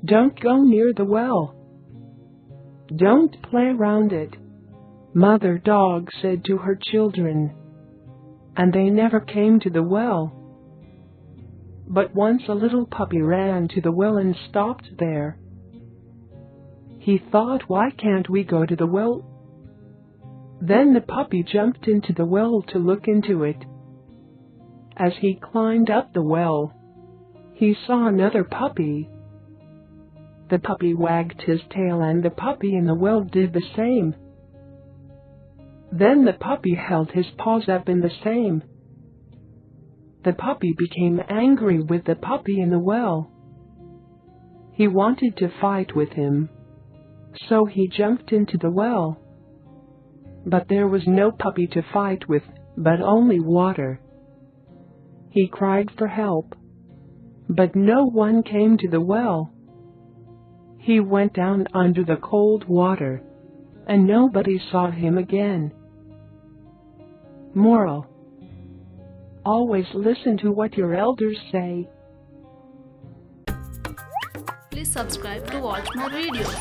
Don't go near the well. Don't play around it, Mother Dog said to her children. And they never came to the well. But once a little puppy ran to the well and stopped there. He thought, why can't we go to the well? Then the puppy jumped into the well to look into it. As he climbed up the well, he saw another puppy. The puppy wagged his tail and the puppy in the well did the same. Then the puppy held his paws up in the same. The puppy became angry with the puppy in the well. He wanted to fight with him, so he jumped into the well. But there was no puppy to fight with, but only water. He cried for help, but no one came to the well. He went down under the cold water, and nobody saw him again. Moral: always listen to what your elders say. Please subscribe to watch more videos.